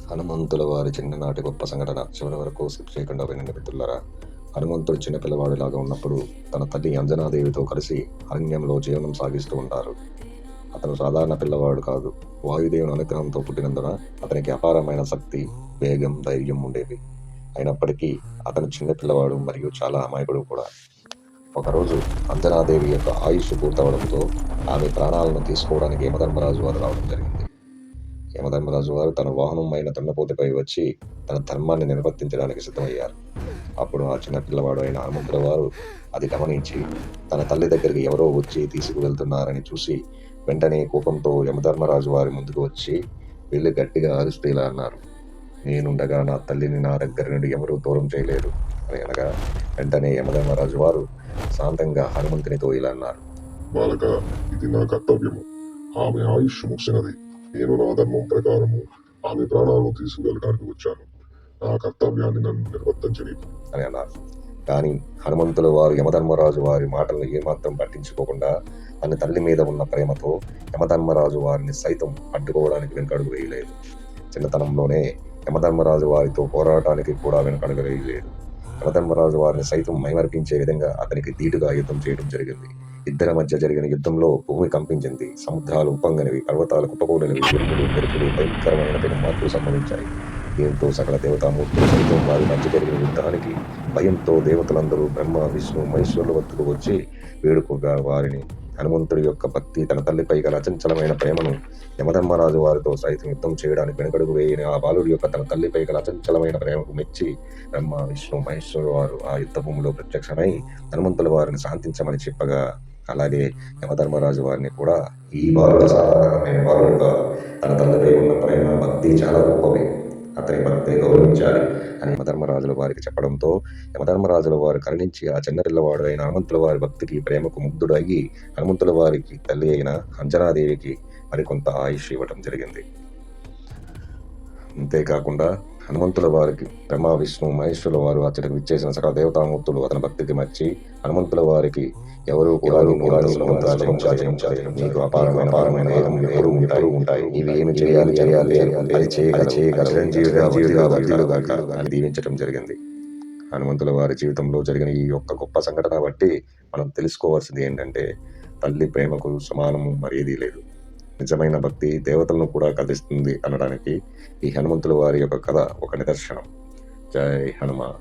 హనుమంతుల వారి చిన్ననాటి గొప్ప సంఘటన చివరి వరకు స్కిప్ చేయకుండా వినండి మిత్రులారా. హనుమంతుడు చిన్న పిల్లవాడిలాగా ఉన్నప్పుడు తన తల్లి అంజనాదేవితో కలిసి అరణ్యంలో జీవనం సాగిస్తూ ఉంటారు. అతను సాధారణ పిల్లవాడు కాదు. వాయుదేవుని అనుగ్రహంతో పుట్టినందున అతనికి అపారమైన శక్తి, వేగం, ధైర్యం ఉండేవి. అయినప్పటికీ అతను చిన్న పిల్లవాడు మరియు చాలా అమాయకుడు కూడా. ఒకరోజు అంజనాదేవి యొక్క ఆయుష్ పూర్తవడంతో ఆమె ప్రాణాలను తీసుకోవడానికి యమధర్మరాజు వారు రావడం జరిగింది. యమధర్మరాజు వారు తన వాహనం అయిన దున్నపోతుపై వచ్చి తన ధర్మాన్ని నిర్వర్తించడానికి సిద్ధమయ్యారు. అప్పుడు ఆ చిన్న పిల్లవాడు అయిన హనుమంతుల వారు అది గమనించి తన తల్లి దగ్గరికి ఎవరో వచ్చి తీసుకువెళ్తున్నారని చూసి వెంటనే కోపంతో యమధర్మరాజు వారి ముందుకు వచ్చి వెళ్ళి గట్టిగా అరుస్తూ ఇలా అన్నారు: నేనుండగా నా తల్లిని నా దగ్గర నుండి ఎవరూ దూరం చేయలేరు అని అనగా, వెంటనే యమధర్మరాజు వారు శాంతంగా హనుమంతునితో ఇలా అన్నారు: బాలక, ఇది నా కర్తవ్యము. ఆమె ఆయుష్ ముగిసినది. నేను నా ధర్మం ప్రకారము ఆమె ప్రాణాలను తీసుకువెళ్ళడానికి వచ్చాను. నా కర్తవ్యాన్ని నన్ను నిర్వర్తించని అని అన్నారు. కానీ హనుమంతుల వారు యమధర్మరాజు వారి మాటలను ఏమాత్రం పట్టించుకోకుండా తన తల్లి మీద ఉన్న ప్రేమతో యమధర్మరాజు వారిని సైతం అడ్డుకోవడానికి వెనుకడుగు వేయలేదు. చిన్నతనంలోనే యమధర్మరాజు వారితో పోరాటానికి కూడా వెనుకడుగు వేయలేదు. యమధర్మరాజు వారిని సైతం మైమరిపించే విధంగా అతనికి ధీటుగా యుద్ధం చేయడం జరిగింది. ఇద్దరి మధ్య జరిగిన యుద్ధంలో భూమి కంపించింది, సముద్రాలు ఉప్పొంగనివి, పర్వతాలు కుప్పకూలినవి, ఉరుములు, మెరుపులు, భయంకరమైన పెనుమార్పులు సంభవించాయి. దీంతో సకల దేవతామూర్తులు సైతం వారి మధ్య జరిగిన యుద్ధానికి భయంతో దేవతలందరూ బ్రహ్మ, విష్ణు, మహేశ్వరుల వద్దకు వచ్చి వేడుకగా వారిని హనుమంతుడి యొక్క భక్తి, తన తల్లిపై గల అచంచలమైన ప్రేమను, యమధర్మరాజు వారితో సైతం యుద్ధం చేయడానికి వెనుకడుగు వేయని ఆ బాలుడి యొక్క తన తల్లిపై గల అచంచలమైన ప్రేమకు మెచ్చి బ్రహ్మ, విష్ణు, మహేశ్వరుల వారు ఆ యుద్ధ భూమిలో ప్రత్యక్షమై హనుమంతుల వారిని శాంతించమని చెప్పగా, అలాగే యమధర్మరాజు వారిని కూడా ఈ బాలుడు సాధారణమైన బాలుడుగా తన తల్లిపై ఉన్న ప్రేమ, భక్తి చాలా గొప్పవి, అతని భక్తిని గౌరవించాలి అని యమధర్మరాజుల వారికి చెప్పడంతో యమధర్మరాజుల వారు కరుణించి ఆ చిన్న పిల్లవాడు అయిన హనుమంతుల వారి భక్తికి, ప్రేమకు ముగ్ధుడు అయ్యి హనుమంతుల వారికి తల్లి అయిన అంజనాదేవికి మరికొంత ఆయుష్ ఇవ్వటం జరిగింది. అంతేకాకుండా హనుమంతుల వారికి బ్రహ్మ, విష్ణు, మహేశ్వరుల వారు అతడికి విచ్చేసిన సకల దేవతామూర్తులు అతని భక్తికి మర్చి హనుమంతుల వారికి ఎవరు కూడా నీకు అపారమైన ఎప్పుడు ఉంటాయి, నీవు ఏమి చేయాలి అది చేయగలవు అని దీవించడం జరిగింది. హనుమంతుల వారి జీవితంలో జరిగిన ఈ యొక్క గొప్ప సంఘటన బట్టి మనం తెలుసుకోవాల్సింది ఏంటంటే, తల్లి ప్రేమకు సమానము మరేదీ లేదు. నిజమైన భక్తి దేవతలను కూడా కదిలిస్తుంది అనడానికి ఈ హనుమంతుల వారి యొక్క కథ ఒక నిదర్శనం. జై హనుమాన్.